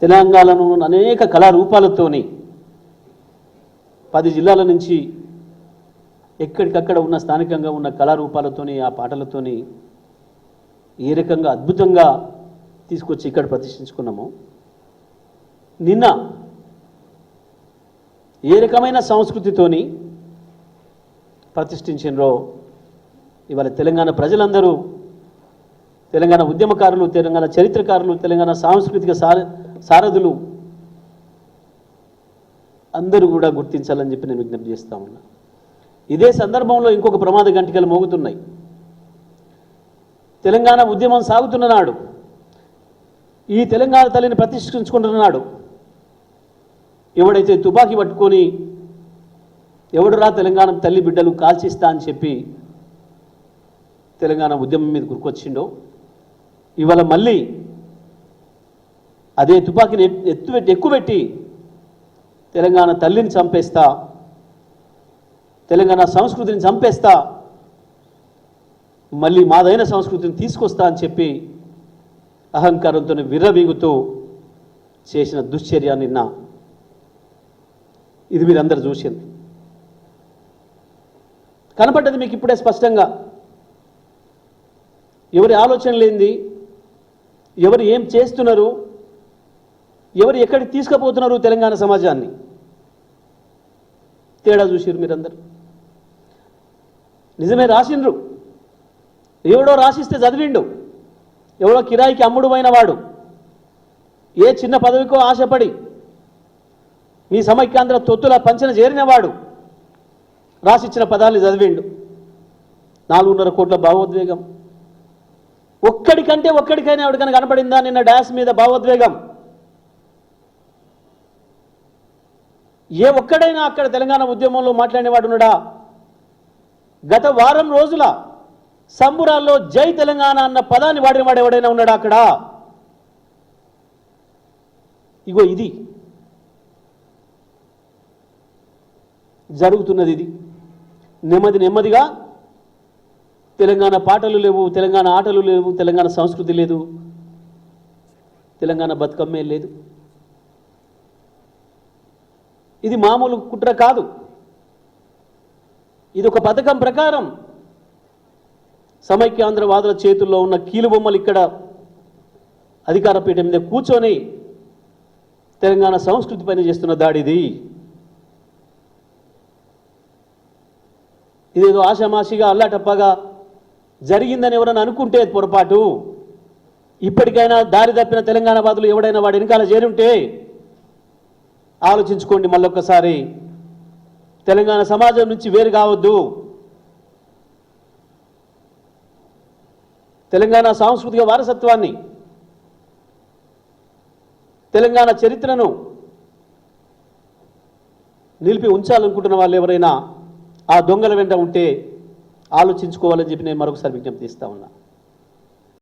తెలంగాణను అనేక కళారూపాలతోని 10 జిల్లాల నుంచి ఎక్కడికక్కడ ఉన్న స్థానికంగా ఉన్న కళారూపాలతోని ఆ పాటలతోని ఏ రకంగా అద్భుతంగా తీసుకొచ్చి ఇక్కడ ప్రతిష్ఠించుకున్నామో నిన్న ఏ రకమైన సంస్కృతితోని ప్రతిష్ఠించినరో ఇవాళ తెలంగాణ ప్రజలందరూ తెలంగాణ ఉద్యమకారులు తెలంగాణ చరిత్రకారులు తెలంగాణ సాంస్కృతిక సారథులు అందరూ కూడా గుర్తించాలని చెప్పి నేను విజ్ఞప్తి చేస్తా ఉన్నా. ఇదే సందర్భంలో ఇంకొక ప్రమాద గంటికలు మోగుతున్నాయి. తెలంగాణ ఉద్యమం సాగుతున్న నాడు ఈ తెలంగాణ తల్లిని ప్రతిష్ఠించుకుంటున్న నాడు ఎవడైతే తుపాకీ పట్టుకొని ఎవడురా తెలంగాణ తల్లి బిడ్డలు కాల్చిస్తా అని చెప్పి తెలంగాణ ఉద్యమం మీద గురికొచ్చిండో ఇవాళ మళ్ళీ అదే తుపాకీని ఎక్కుపెట్టి తెలంగాణ తల్లిని చంపేస్తా, తెలంగాణ సంస్కృతిని చంపేస్తా, మళ్ళీ మాదైన సంస్కృతిని తీసుకొస్తా అని చెప్పి అహంకారంతో విర్రవీగుతూ చేసిన దుశ్చర్య నిన్న ఇది మీరందరూ చూసింది కనపడ్డది మీకు ఇప్పుడే స్పష్టంగా. ఎవరి ఆలోచన లేనిది, ఎవరు ఏం చేస్తున్నారు, ఎవరు ఎక్కడికి తీసుకుపోతున్నారు తెలంగాణ సమాజాన్ని తేడా చూసిరు మీరందరూ. నిజమే రాసిండ్రు, ఎవడో రాసిస్తే చదివిండు, ఎవడో కిరాయికి అమ్ముడు అయిన వాడు ఏ చిన్న పదవికో ఆశపడి మీ సమైక్యాంధ్ర తొత్తుల పంచన చేరినవాడు రాసిచ్చిన పదాలు చదివిండు. 4.5 కోట్ల భావోద్వేగం ఒక్కడికైనా ఎవరికైనా కనపడిందా నిన్న డాష్ మీద భావోద్వేగం? ఏ ఒక్కడైనా అక్కడ తెలంగాణ ఉద్యమంలో మాట్లాడినవాడు ఉన్నాడా? గత వారం రోజుల సంబురాల్లో జై తెలంగాణ అన్న పదాన్ని వాడినవాడు ఎవడైనా ఉన్నాడా అక్కడ? ఇగో ఇది జరుగుతున్నది. ఇది నెమ్మదిగా తెలంగాణ పాటలు లేవు, తెలంగాణ ఆటలు లేవు, తెలంగాణ సంస్కృతి లేదు, తెలంగాణ బతుకమ్మే లేదు. ఇది మామూలు కుట్ర కాదు. ఇది ఒక పథకం ప్రకారం సమైక్యాంధ్రవాదుల చేతుల్లో ఉన్న కీలుబొమ్మలు ఇక్కడ అధికార పీఠం మీద కూర్చొని తెలంగాణ సంస్కృతి పైన చేస్తున్న దాడిది. ఇదేదో ఆషామాషిగా అల్లాటప్పగా జరిగిందని ఎవరైనా అనుకుంటే పొరపాటు. ఇప్పటికైనా దారి తప్పిన తెలంగాణ వాదులు ఎవడైనా వాడి వెనకాల చేరుంటే ఆలోచించుకోండి మళ్ళొక్కసారి. తెలంగాణ సమాజం నుంచి వేరు కావద్దు. తెలంగాణ సాంస్కృతిక వారసత్వాన్ని, తెలంగాణ చరిత్రను నిలిపి ఉంచాలనుకుంటున్న వాళ్ళు ఎవరైనా ఆ దొంగల వెంట ఉంటే ఆలోచించుకోవాలని చెప్పి నేను మరొకసారి విజ్ఞప్తి చేస్తా ఉన్నా.